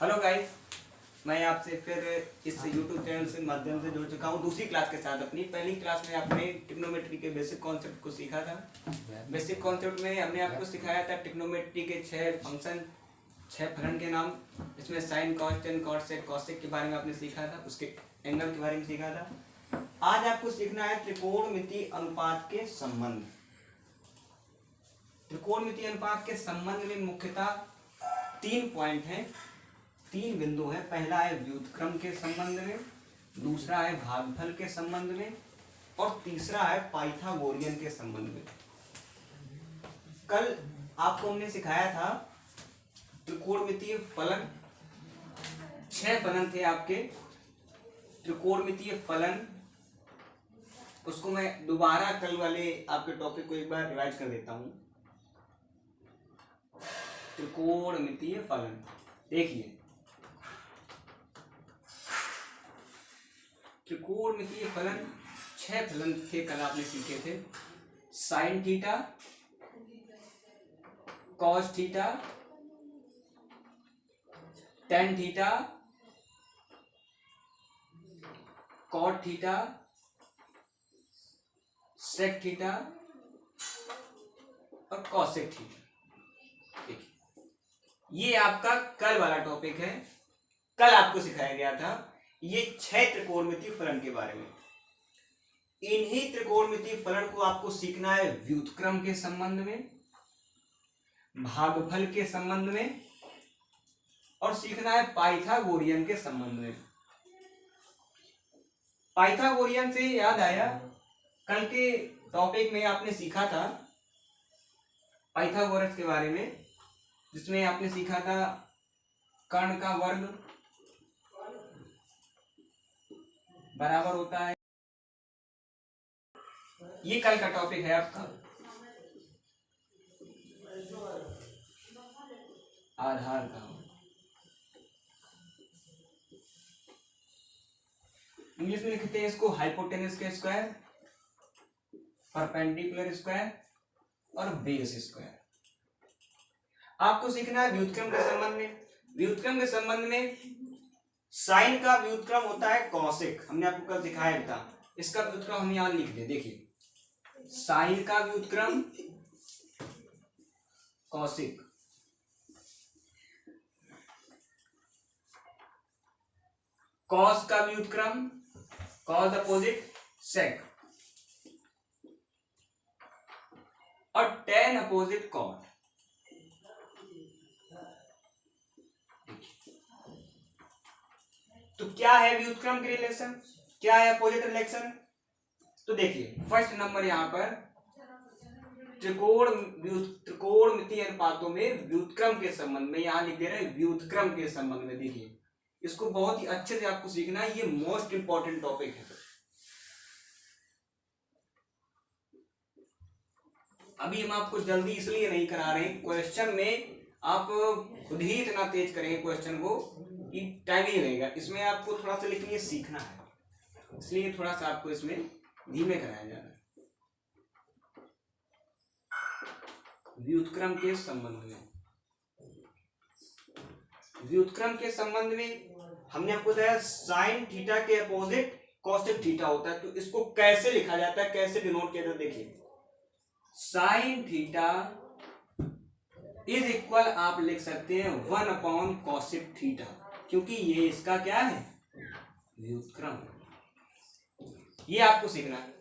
Hello guys, मैं आपसे फिर इस YouTube चैनल से माध्यम से जुड़ चुका हूँ दूसरी क्लास के साथ। अपनी पहली क्लास में आपने ट्रिग्नोमेट्री के बेसिक कॉन्सेप्ट को सीखा था। बेसिक कॉन्सेप्ट में हमने आपको सिखाया था ट्रिग्नोमेट्री के 6 फंक्शन, 6 फलन के नाम। इसमें साइन, कॉस, टेन, कॉट, सेक, कॉसेक के बारे में आपने सीखा था, उसके एंगल के बारे में सीखा था। आज आपको सीखना है त्रिकोणमितीय अनुपात के संबंध। त्रिकोणमितीय अनुपात के संबंध में मुख्यतः 3 पॉइंट हैं, 3 बिंदु हैं। पहला है व्युत्क्रम के संबंध में, दूसरा है भागफल के संबंध में और तीसरा है पाइथागोरियन के संबंध में। कल आपको हमने सिखाया था त्रिकोणमितीय फलन, 6 फलन थे आपके त्रिकोणमितीय फलन। उसको मैं दोबारा कल वाले आपके टॉपिक को एक बार रिवाइज कर देता हूं। त्रिकोणमितीय फलन देखिए, त्रिकोणमितीय फलन 6 फलन थे, कल आपने सीखे थे। Sine theta, cos theta, tan theta, cot theta, sec theta और कॉसेक थीटा। ये आपका कल वाला टॉपिक है। कल आपको सिखाया गया था ये 6 त्रिकोणमितीय फलन के बारे में। इन्हीं त्रिकोणमितीय फलन को आपको सीखना है व्युत्क्रम के संबंध में, भागफल के संबंध में और सीखना है पाइथागोरियन के संबंध में। पाइथागोरियन से याद आया, कल के टॉपिक में आपने सीखा था पाइथागोरस के बारे में, जिसमें आपने सीखा था कर्ण का वर्ग बराबर होता है। ये कल का टॉपिक है आपका। आधार का इंग्लिश में लिखते हैं इसको हाइपोटेनस के स्क्वायर, परपेंडिकुलर स्क्वायर और बेस स्क्वायर। आपको सीखना है व्युत्क्रम के संबंध में। व्युत्क्रम के संबंध में साइन का व्युत्क्रम होता है कॉसेक, हमने आपको कल सिखाया था। इसका व्युत्क्रम हम यहां लिख दे, देखिए साइन का व्युत्क्रम कॉसेक, कॉस का व्युत्क्रम कॉस अपोजिट सेक और टेन अपोजिट कॉट। तो क्या है व्युत्क्रम के रिलेशन, क्या है अपोजिट रिलेशन? तो देखिए फर्स्ट नंबर यहां पर त्रिकोणमितीय अनुपातों में व्युत्क्रम के संबंध में, यहां लिख दे रहे हैं व्युत्क्रम के संबंध में। देखिए इसको बहुत ही अच्छे से आपको सीखना है, ये मोस्ट इंपॉर्टेंट टॉपिक है। अभी हम आपको जल्दी इसलिए नहीं करा रहे हैं, क्वेश्चन में आप खुद ही इतना तेज करेंगे क्वेश्चन को कि टाइम ही लगेगा। इसमें आपको थोड़ा सा लिखने सीखना है, इसलिए थोड़ा सा आपको इसमें धीमे कराया जा रहा है। व्युत्क्रम के संबंध में, व्युत्क्रम के संबंध में हमने आपको बताया साइन थीटा के अपोजिट कॉसेक थीटा होता है। तो इसको कैसे लिखा जाता है, कैसे डिनोट किया जाता है? देखिए साइन थीटा इज इक्वल आप लिख सकते हैं 1 अपॉन कॉसेक थीटा, क्योंकि ये इसका क्या है व्युत्क्रम। ये आपको सीखना है।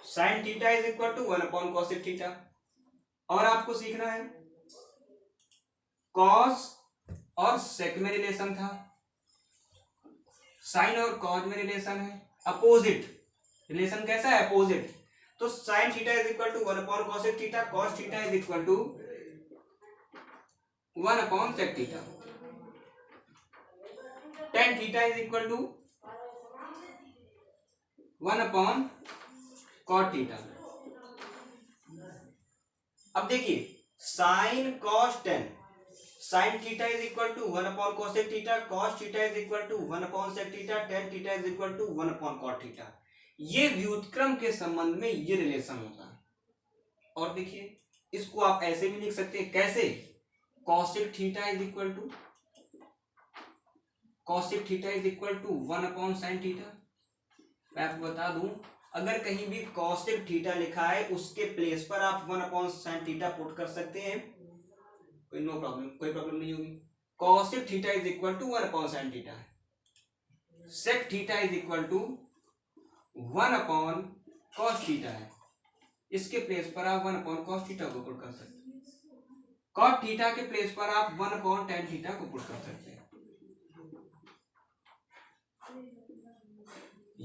Sine theta is equal to 1 upon cosec theta. और आपको सीखना है कॉस और सेक में रिलेशन था, साइन और कॉस में रिलेशन है। अपोजिट रिलेशन कैसा है? अपोजिट। तो sine theta is equal to 1 upon cosec theta, cos theta is equal to 1 upon sec theta, tan theta is equal to 1 upon cot theta. अब देखिए sine cos tan, sine theta is equal to 1 upon cosec theta, cos theta is equal to 1 upon sec theta, tan theta is equal to 1 upon cot theta. ये व्युत्क्रम के संबंध में ये relation होता है। और देखिए इसको आप ऐसे भी लिख सकते हैं, कैसे? Cosec theta is equal to cosec theta is equal to 1/sin theta. मैं आपको बता दूं, अगर कहीं भी कॉसेक थीटा लिखा है उसके प्लेस पर आप 1/sin थीटा पुट कर सकते हैं, कोई नो प्रॉब्लम, कोई प्रॉब्लम नहीं होगी। Cosec theta is equal to 1/sin theta, sec theta is equal to 1/cos theta है, इसके प्लेस पर आप 1/cos थीटा को पुट कर सकते हैं। cot थीटा के प्लेस पर आप 1/tan थीटा को पुट कर सकते हैं।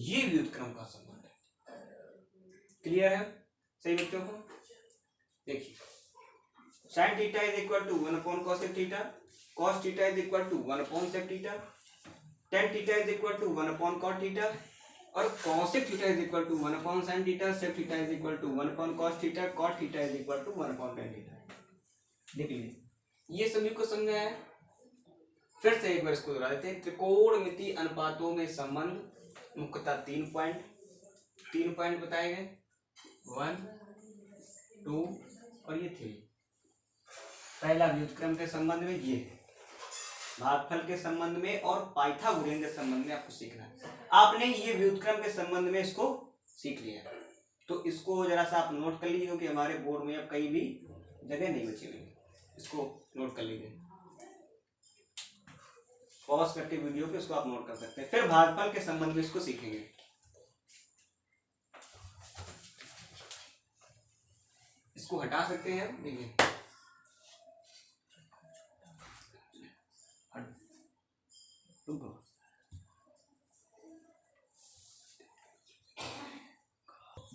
ये व्युत्क्रम का संबंध है। क्लियर है सही बच्चों को? देखिए, sin theta is equal to 1/cosec theta, cos theta is equal to 1/sec theta, tan theta is equal to 1/cot theta, और cosec theta is equal to 1/sin theta, sec theta is equal to 1/cos theta, cot theta is equal to 1/tan theta. देख लीजिए, ये सभी को समझा है। फिर से एक बार इसको दोहरा देते हैं। त्रिकोणमिति अनुपातों में संबंध मुख्यतः 3 पॉइंट बताए गए, 1, 2 और ये 3। पहला व्युत्क्रम के संबंध में, ये भागफल के संबंध में और पाइथागोरियन के संबंध में आपको सीखना है। आपने ये व्युत्क्रम के संबंध में इसको सीख लिया, तो इसको जरा सा आप नोट कर लीजिए, क्योंकि हमारे बोर्ड में अब कहीं भी जगह नहीं बची हुई। इसको नोट कर लीजिए, पॉज करके वीडियो पे इसको आप नोट कर सकते हैं। फिर भागफल के संबंध में इसको सीखेंगे। इसको हटा सकते हैं, देखिए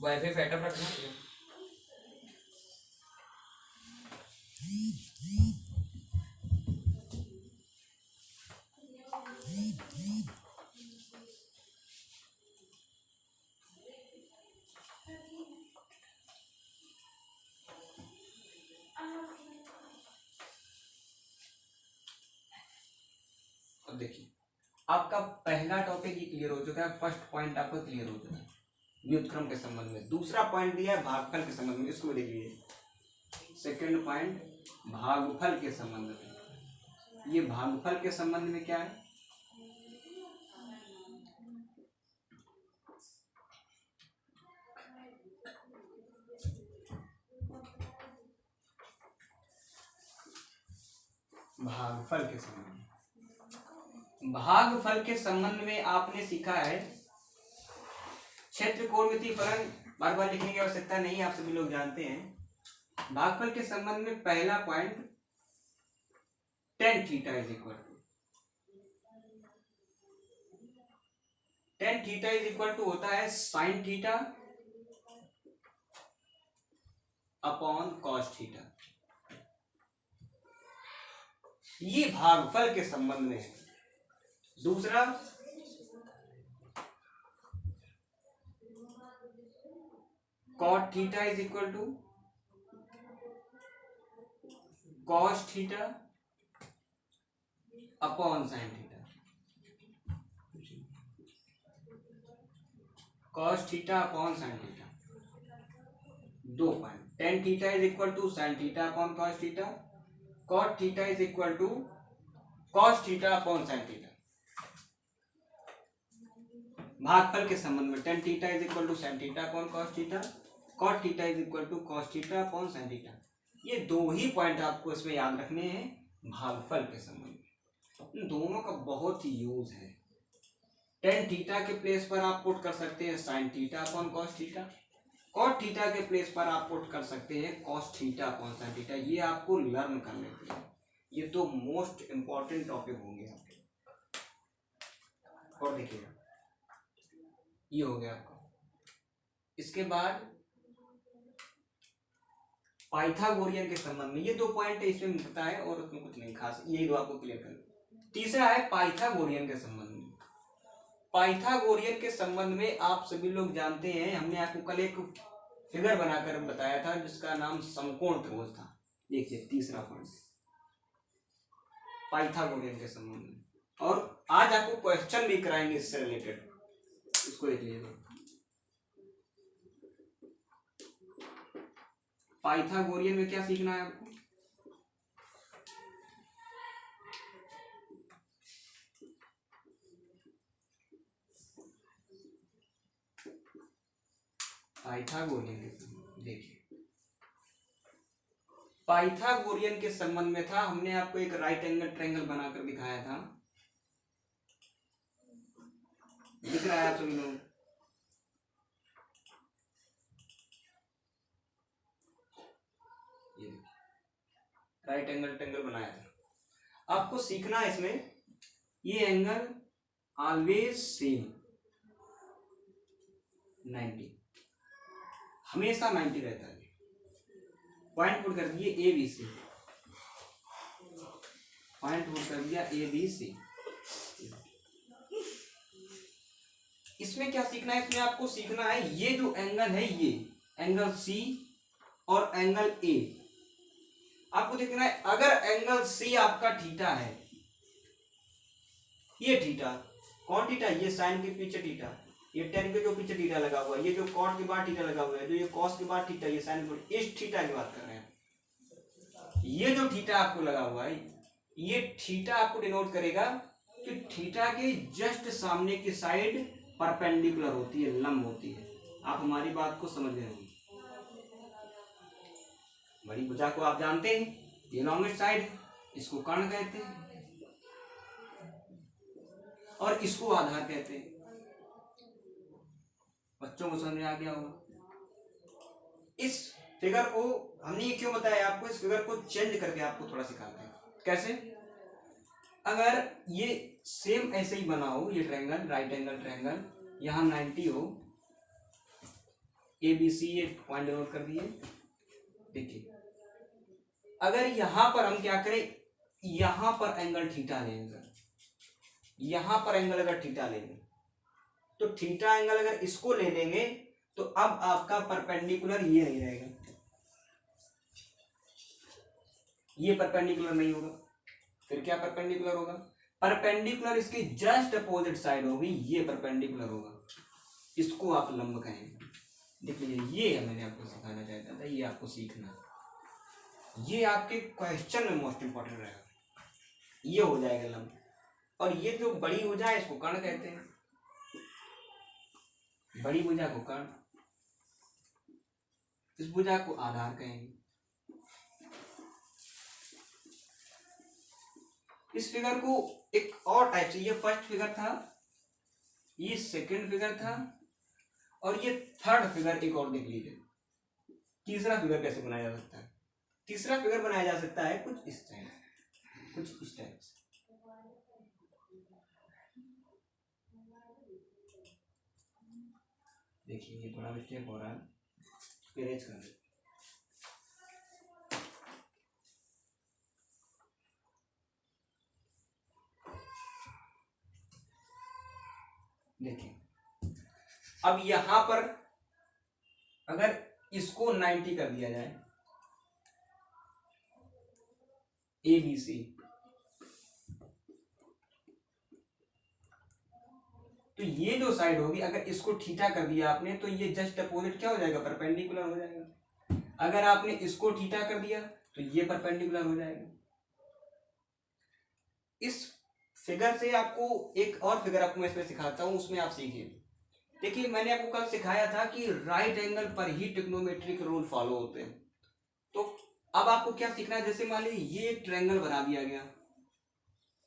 वाईफाई सेटअप रखना। अब देखिए, आपका पहला टॉपिक ही क्लियर हो चुका है, फर्स्ट पॉइंट आपका क्लियर हो चुका है व्युत्क्रम के संबंध में। दूसरा पॉइंट दिया है भागफल के संबंध में, इसको भी देख लीजिए। सेकंड पॉइंट भागफल के संबंध में। ये भागफल के संबंध में क्या है? भागफल के संबंध में, भागफल के संबंध में आपने सीखा है क्षेत्र कोणमिति फलन, बार बार लिखने की आवश्यकता नहीं, आप सभी लोग जानते हैं। भागफल के संबंध में पहला point tan theta is equal to, tan theta is equal to होता है sin theta upon cos theta. ये भागफल के संबंध में है। दूसरा cot theta is equal to cos theta upon sin theta, cos theta upon sin theta. 2 point, tan theta is equal to sin theta upon cos theta, cot theta is equal to cos theta upon sin theta. भागफल के संबंध में tan theta is equal to sin theta upon cos theta, cot theta is equal to cos theta upon sin theta. ये 2 ही point आपको इसमें याद रखने हैं भागफल के संबंध में। इन दोनों का बहुत ही यूज है। tan थीटा के प्लेस पर आप पुट कर सकते हैं sin theta upon cos theta, cot theta के प्लेस पर आप पुट कर सकते हैं cos theta upon sin theta. ये आपको लर्न कर लेते हैं, ये तो मोस्ट इंपॉर्टेंट टॉपिक होंगे आपके। और देखिएगा, ये हो गया आपका। इसके बाद पाइथागोरियन के संबंध में, ये 2 पॉइंट इसमें पता है और उसमें कुछ नहीं खास, यही 2 आपको क्लियर करना। तीसरा है पाइथागोरियन के संबंध में। पाइथागोरियन के संबंध में आप सभी लोग जानते हैं, हमने आपको कल एक फिगर बनाकर बताया था जिसका नाम समकोण त्रिभुज था। देखिए तीसरा पॉइंट पाइथागोरियन के संबंध में, और आज आपको क्वेश्चन भी कराएंगे इससे रिलेटेड, इसको देख लीजिए। पाइथागोरियन में क्या सीखना है आपको? पाइथागोरियन के, देखिए पाइथागोरियन के संबंध में था, हमने आपको एक राइट एंगल ट्रायंगल बनाकर दिखाया था, दिख रहा है आप सभी लोग? ये राइट एंगल ट्रायंगल बनाया था। आपको सीखना है इसमें, ये एंगल ऑलवेज सेम 90, हमेशा 90 रहता है। पॉइंट पुट कर दिए A B C, point put कर दिया ए बी सी। इसमें क्या सीखना है, इसमें आपको सीखना है ये जो एंगल है, ये एंगल सी और एंगल ए, आपको देखना है अगर एंगल सी आपका थीटा है, ये थीटा कौन थीटा, ये साइन के पीछे थीटा, ये टेन के जो पीछे थीटा लगा हुआ है, ये जो कॉट के बाद थीटा लगा हुआ है, जो ये कॉस के बाद थीटा, ये साइन के, इस थीटा की बात कर रहे हैं। ये जो थीटा आपको लगा हुआ है, ये थीटा आपको डिनोट करेगा कि थीटा के जस्ट सामने की साइड परपेंडिकुलर होती है, लंब होती है। आप हमारी बात को समझ रहे होंगे। बड़ी भुजा को आप जानते हैं, ये लॉन्गेस्ट साइड है, इसको कर्ण कहते हैं और इसको आधार कहते हैं। बच्चों को समझ आ गया होगा। इस फिगर को हमने ये क्यों बताया आपको, इस फिगर को चेंज करके आपको थोड़ा सिखाते हैं कैसे। अगर ये सेम ऐसे ही बना हो, ये ट्रायंगल राइट एंगल ट्रायंगल, यहाँ 90 हो, ए बी सी ये पॉइंट नोट कर दिए। देखिए अगर यहां पर हम क्या करें, यहां पर एंगल थीटा लेंगे, यहां पर एंगल अगर थीटा लेंगे तो थीटा एंगल अगर इसको ले लेंगे तो अब आपका परपेंडिकुलर ये नहीं रहेगा, ये परपेंडिकुलर नहीं होगा। फिर क्या परपेंडिकुलर होगा, परपेंडिकुलर इसकी जस्ट अपोजिट साइड होगी, ये परपेंडिकुलर होगा, इसको आप लंब कहेंगे। देख लीजिए, ये मैंने आपको सिखाना चाहता था, ये आपको सीखना, ये आपके क्वेश्चन में मोस्ट इंपॉर्टेंट रहेगा। ये हो जाएगा लंब, और ये जो बड़ी भुजा है इसको कर्ण कहते हैं, बड़ी भुजा को कर्ण, इस भुजा को आधार कहेंगे। इस फिगर को एक और टाइप से, ये फर्स्ट फिगर था, ये सेकंड फिगर था, और ये थर्ड फिगर एक और देख लीजिए। तीसरा फिगर कैसे बनाया जा सकता है, तीसरा फिगर बनाया जा सकता है कुछ इस टाइप, कुछ इस टाइप से। देखिए ये थोड़ा मिस्टेक हो रहा है, इरेज कर दे। देखिए अब यहां पर अगर इसको 90 कर दिया जाए, ए बी सी, तो ये जो साइड होगी अगर इसको थीटा कर दिया आपने तो ये जस्ट अपोजिट क्या हो जाएगा, परपेंडिकुलर हो जाएगा। अगर आपने इसको थीटा कर दिया तो ये परपेंडिकुलर हो जाएगा। इस फिगर से आपको एक और फिगर आपको मैं इसमें सिखाता हूं, उसमें आप सीखिए। देखिए मैंने आपको कल सिखाया था कि राइट एंगल पर ही ट्रिग्नोमेट्रिक रूल फॉलो होते हैं। तो अब आपको क्या सीखना है, जैसे मान लीजिए ये एक ट्रायंगल बना दिया गया,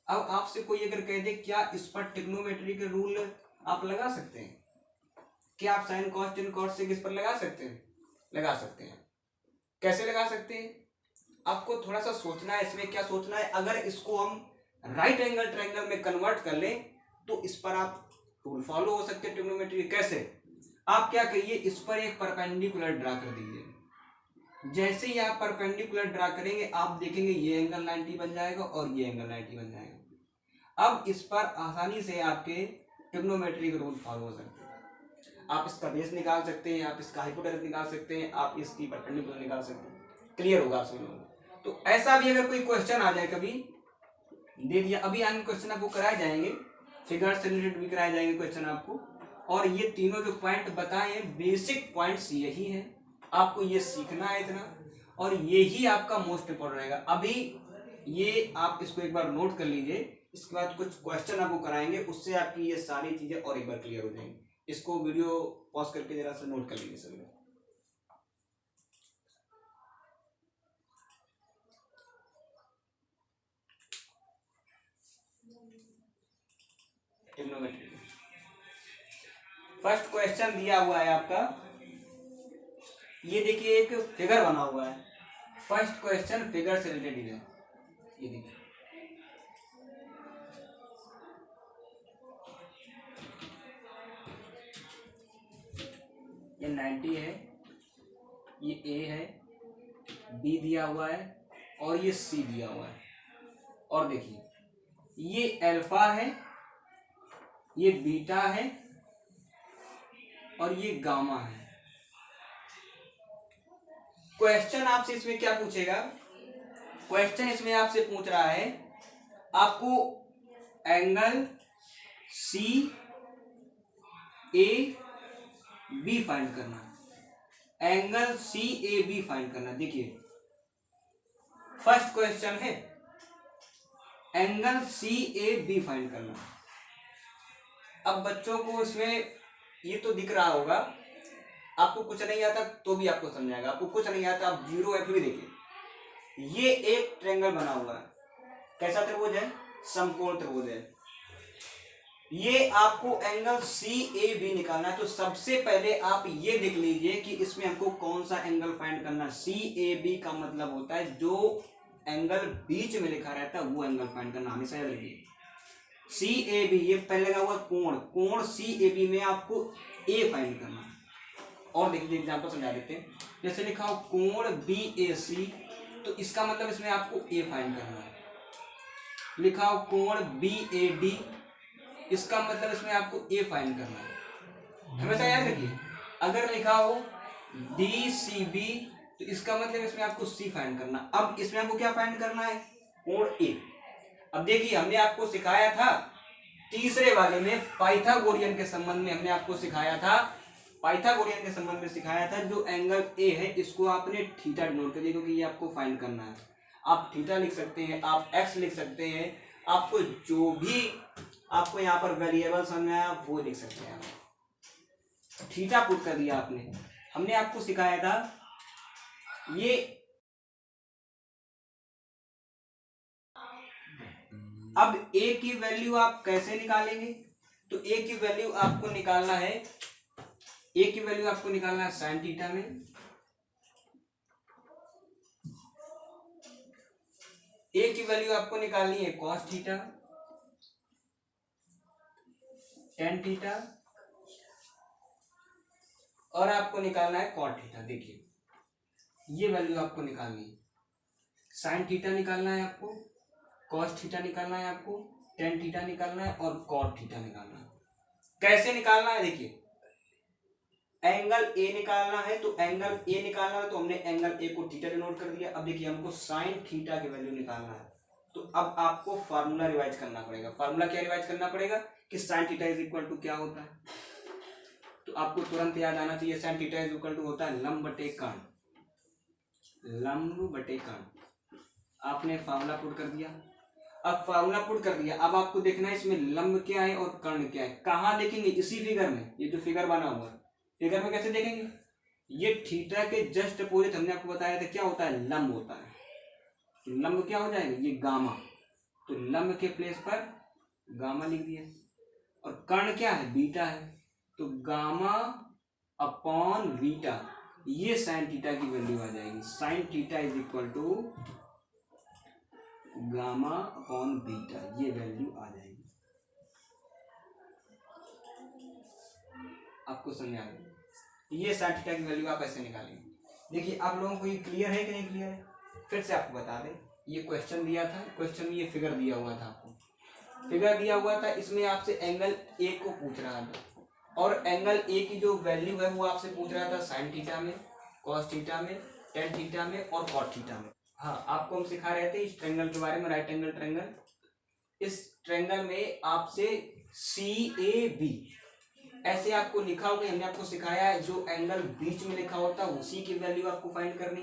अब आपसे कोई अगर कह दे क्या इस पर ट्रिग्नोमेट्री के रूल आप लगा सकते हैं, क्या आप sine cos tan cos sec इस पर लगा सकते हैं, लगा सकते हैं। कैसे लगा सकते हैं, आपको थोड़ा सा सोचना है। इसमें क्या सोचना है, अगर इसको हम राइट एंगल ट्रायंगल में कन्वर्ट कर लें तो इस पर आप रूल फॉलो हो सकते हैं ट्रिग्नोमेट्री। कैसे, आप क्या करिए, इस पर एक परपेंडिकुलर ड्रा कर दीजिए। जैसे ही आप परपेंडिकुलर ड्रा करेंगे आप देखेंगे ये एंगल 90 बन जाएगा और ये एंगल 90 बन जाएगा। अब इस पर आसानी से आपके ट्रिग्नोमेट्री के रूल फॉलो हो सकते हैं। आप इसका बेस निकाल सकते हैं, आप इसका हाइपोटेनस निकाल सकते हैं, आप इसकी परपेंडिकुलर निकाल सकते हैं। क्लियर होगा आप सभी लोगों। तो ऐसा भी अगर कोई क्वेश्चन आ जाए, कभी दे दिया, अभी आगे क्वेश्चन आपको कराए जाएंगे, फिगर से रिलेटेड भी कराए जाएंगे क्वेश्चन आपको। और ये तीनों जो पॉइंट बताए हैं बेसिक पॉइंट्स यही है, आपको ये सीखना है इतना, और ये ही आपका मोस्ट इंपॉर्टेंट रहेगा। अभी ये आप इसको एक बार नोट कर लीजिए, इसके बाद कुछ क्वेश्चन आपको कराएंगे, उससे आपकी ये सारी चीजें और एक बार क्लियर हो जाएंगी। इसको वीडियो पॉज करके जरा सा नोट कर लीजिए सभी लोग। फर्स्ट क्वेश्चन दिया हुआ है आपका, ये देखिए एक फिगर बना हुआ है। फर्स्ट क्वेश्चन फिगर से रिलेटेड है। ये देखिए ये 90 है, ये ए है, बी दिया हुआ है और ये सी दिया हुआ है। और देखिए ये अल्फा है, ये बीटा है और ये गामा है। क्वेश्चन आपसे इसमें क्या पूछेगा? क्वेश्चन इसमें आपसे पूछ रहा है आपको angle C A B find करना, angle C A B find करना। देखिए फर्स्ट क्वेश्चन है angle C A B find करना। अब बच्चों को इसमें ये तो दिख रहा होगा, आपको कुछ नहीं आता तो भी आपको समझाएगा, आपको कुछ नहीं आता आप जीरो एफ भी देखिए। ये एक ट्रायंगल बना हुआ है, कैसा त्रिभुज है? समकोण त्रिभुज है। ये आपको एंगल सी ए बी निकालना है। तो सबसे पहले आप ये देख लीजिए कि इसमें हमको कौन सा एंगल फाइंड करना है। सी ए बी का मतलब होता है जो एंगल बीच में लिखा रहता है वो एंगल फाइंड करना, हमेशा याद रखिए। सी ए बी ये पहले लगा हुआ कोण, कोण सी ए बी में आपको ए फाइंड करना है। और देखिए एग्जांपल समझा देते हैं। जैसे लिखा हो कोण बी ए सी, तो इसका मतलब इसमें आपको ए फाइंड करना है। लिखा हो कोण बी ए डी, इसका मतलब इसमें आपको ए फाइंड करना है, हमेशा याद रखिए। अगर लिखा हो डी सी बी, तो इसका मतलब इसमें आपको सी फाइंड करना। अब इसमें आपको क्या फाइंड करना है? कोण ए। अब देखिए हमने आपको सिखाया था तीसरे वाले में पाइथागोरियन के संबंध में, हमने आपको सिखाया था पाइथागोरियन के संबंध में सिखाया था। जो एंगल ए है इसको आपने थीटा डिनोट कर दिया, क्योंकि ये आपको फाइंड करना है। आप थीटा लिख सकते हैं, आप एक्स लिख सकते हैं, आपको जो भी आपको यहाँ पर वेरिएबल समझ में आया वो लिख सकते हैं। थीटा पुट कर दिया आपने। हमने आपको सिखाया था ये अब ए की वैल्यू आप कैसे निकालेंगे? तो ए की वैल्यू आपको निकालना है, ए की वैल्यू आपको निकालना है साइन थीटा में। ए की वैल्यू आपको निकालनी है कॉस थीटा, टेन थीटा और आपको निकालना है कॉट थीटा। देखिए ये वैल्यू आपको निकालनी है। साइन थीटा निकालना है आपको, कॉस थीटा निकालना है आपको, टेन थीटा निकालना है और कॉट थीटा निकालना है। कैसे निकालना है? देखिए एंगल ए निकालना है, तो एंगल ए निकालना है तो हमने एंगल ए को थीटा डिनोट कर दिया। अब देखिए हमको साइन थीटा की वैल्यू निकालना है, तो अब आपको फार्मूला रिवाइज करना पड़ेगा। फार्मूला क्या रिवाइज करना पड़ेगा कि sine theta is equal to क्या होता है, तो आपको तुरंत याद आना चाहिए sine theta is equal to होता है लंब बटे कर्ण, लंब बटे कर्ण। आपने फार्मूला पुट कर दिया। अब फार्मूला पुट कर दिया, अब आपको देखना है इसमें लंब क्या है और कर्ण क्या है। कहाँ देखेंगे? इसी फिगर में। ये जो फिगर बना हुआ है, फिगर में कैसे देखेंगे? ये थीटा के जस्ट अपोजिट हमने आपको बताया था क्या होता है, लंब होता है। तो लंब क्या हो जाएगा? ये गामा। तो लंब के प्लेस पर गामा लिख दिया। और कर्ण क्या है? बीटा है। तो गामा अपॉन बीटा, ये साइन थीटा की वैल्यू आ जाएगी। Sine theta is equal to gamma upon beta, ये वैल्यू आ जाएगी। आपको समझ आ गया? ये साइन थीटा की वैल्यू आप ऐसे निकालेंगे। देखिए आप लोगों को ये क्लियर है कि नहीं क्लियर है? फिर से आपको बता दें, ये क्वेश्चन दिया था, क्वेश्चन में ये फिगर दिया हुआ था, आपको फिगर दिया हुआ था। इसमें आपसे एंगल ए को पूछ रहा था और एंगल ए की जो वैल्यू है वो आपसे पूछ रहा था साइन थीटा में, कॉस थीटा में, टेन थीटा में और कॉट थीटा में। हाँ, आपको हम सिखा रहे थे इस ट्रायंगल के बारे में, राइट एंगल ट्रायंगल। इस ट्रायंगल में आपसे सी ए बी ऐसे आपको लिखा होगा, हमने आपको सिखाया है जो एंगल बीच में लिखा होता है उसी की वैल्यू आपको फाइंड करनी,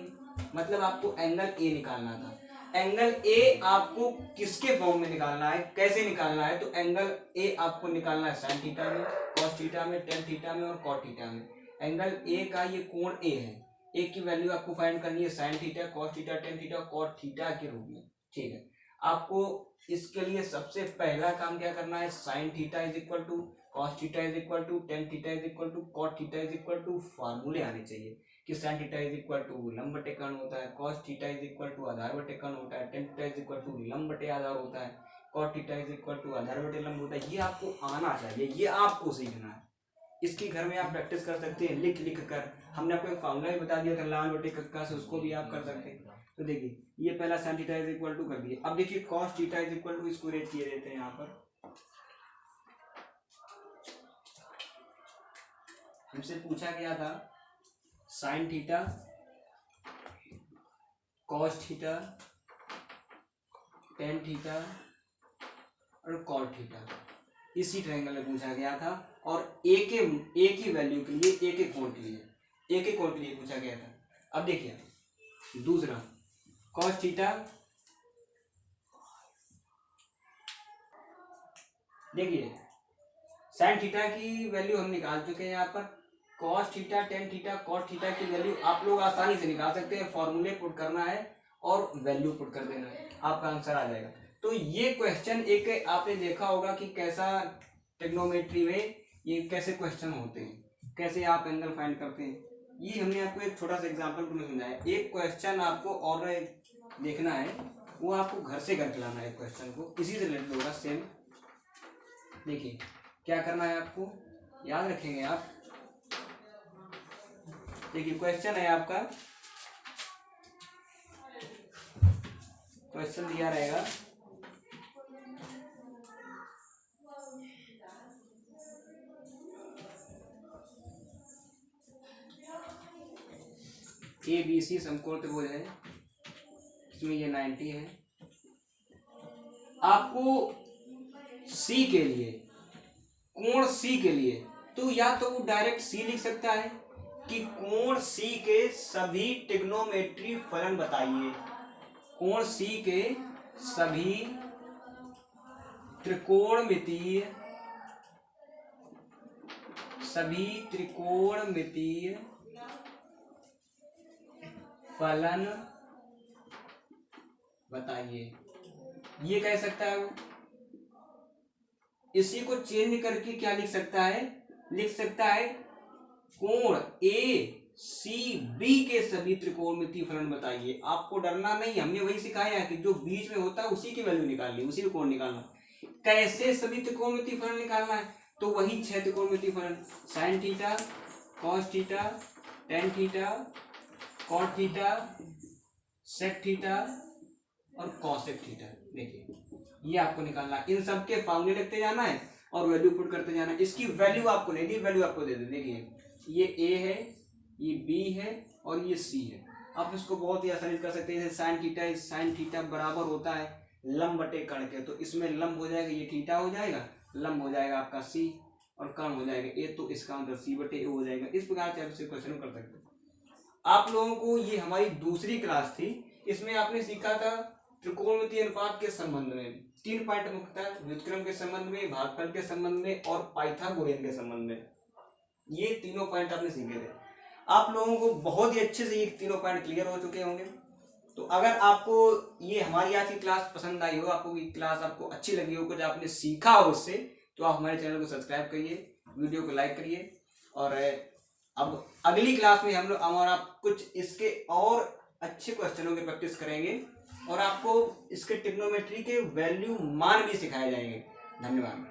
मतलब आपको एंगल ए निकालना था। एंगल ए आपको किसके फॉर्म में निकालना है, कैसे निकालना है, तो एंगल ए आपको निकालना है साइन थीटा में, कॉस थीटा में, टेन थीटा में और कॉट थीटा में। एंगल ए का ये कोण ए है, ए की वैल्यू आपको फाइंड करनी है sine theta, cos theta, tan theta, cot theta के रूप में। ठीक है, आपको इसके लिए सबसे पहला काम क्या करना है, sine theta is equal to cos theta is equal to tan theta is equal to cot theta is equal to फार्मूले आने चाहिए कि sine theta is equal to लंब बटे कर्ण होता है, cos theta is equal to आधार बटे कर्ण होता है, tan theta is equal to लंब बटे आधार होता है, cot theta is equal to आधार बटे लंब होता है। ये आपको आना चाहिए, ये आपको सीखना है। इसकी घर में आप प्रैक्टिस कर सकते हैं लिख लिख कर। हमने आपको एक फॉर्मूला भी बता दिया था लाल बटे कक्का से, उसको भी आप कर सकते हैं। तो देखिए ये पहला sine theta is equal to कर दिए। अब देखिए cos theta is equal to, इसको रेट किए देते हैं यहाँ पर। हमसे पूछा गया था sine theta, cos theta, tan theta और कॉट थीटा, इसी ट्रायंगल में पूछा गया था। और ए की वैल्यू के लिए, ए के कोण के लिए पूछा गया था। अब देखिए दूसरा कॉस थीटा, देखिए साइन थीटा की वैल्यू हम निकाल चुके हैं यहाँ पर। Cos theta, tan theta, cot theta की वैल्यू आप लोग आसानी से निकाल सकते हैं। फॉर्मूले पुट करना है और वैल्यू पुट कर देना है, आपका आंसर आ जाएगा। तो ये क्वेश्चन एक आपने देखा होगा कि कैसा ट्रिग्नोमेट्री में ये कैसे क्वेश्चन होते हैं, कैसे आप एंगल फाइंड करते हैं। ये हमने आपको एक छोटा सा एग्जांपल में समझाया। एक क्वेश्चन आपको और देखना है, वो आपको घर से करके लाना है क्वेश्चन को, इसी से रिलेटेड होगा सेम। देखिए क्या करना है आपको, याद रखेंगे आप। देखिए क्वेश्चन है आपका, क्वेश्चन दिया रहेगा ABC समकोण त्रिभुज है, इसमें ये 90 है। आपको C के लिए, कोण C के लिए, तो या तो वो डायरेक्ट C लिख सकता है कि कोण C के सभी ट्रिग्नोमेट्री फलन बताइए, कोण C के सभी त्रिकोणमितीय फलन बताइए, ये कह सकता है वो। इसी को चेंज करके क्या लिख सकता है, लिख सकता है कोण ACB के सभी त्रिकोणमितीय फलन बताइए। आपको डरना नहीं, हमने वही सिखाया है कि जो बीच में होता है उसी की वैल्यू निकालनी, उसी को कोण निकालना। कैसे सभी त्रिकोणमितीय फलन निकालना है, तो वही 6 त्रिकोणमितीय फलन, sine theta, cos theta, tan theta, cot theta, sec theta और कॉसेक थीटा। देखिए ये आपको निकालना है। इन सब के फॉर्मूले लिखते जाना है और वैल्यू पुट करते जाना है। इसकी वैल्यू आपको नहीं दी, वैल्यू आपको दे दे। देखिए ये A है, ये B है और ये C है। आप इसको बहुत ही आसानी से कर सकते हैं। साइन थीटा बराबर होता है लंब बटे कर्ण के, तो इसमें लंब हो जाएगा, ये थीटा हो जाएगा, लंब हो जाएगा आपका C और कर्ण हो जाएगा A, तो इसका आंसर C बटे A हो जाएगा। इस प्रकार से आप इसे क्वेश्चन कर सकते हैं। आप लोगों को ये हमारी दूसरी क्लास थी, इसमें आपने सीखा था त्रिकोणमितीय अनुपात के संबंध में 3 पॉइंट मुख्यतः, व्युत्क्रम के संबंध में, भागफल के संबंध में और पाइथागोरियन के संबंध में। ये तीनों पॉइंट आपने सीखे थे। आप लोगों को बहुत ही अच्छे से ये तीनों पॉइंट क्लियर हो चुके होंगे। तो अगर आपको ये हमारी आज की क्लास पसंद आई हो, आपको ये क्लास आपको अच्छी लगी हो, कुछ आपने सीखा हो इससे, तो आप हमारे चैनल को सब्सक्राइब करिए, वीडियो को लाइक करिए। और अब अगली क्लास में हम लोग और आप कुछ इसके और अच्छे क्वेश्चनों की प्रैक्टिस करेंगे और आपको इसके ट्रिग्नोमेट्री के वैल्यू मान भी सिखाए जाएंगे। धन्यवाद।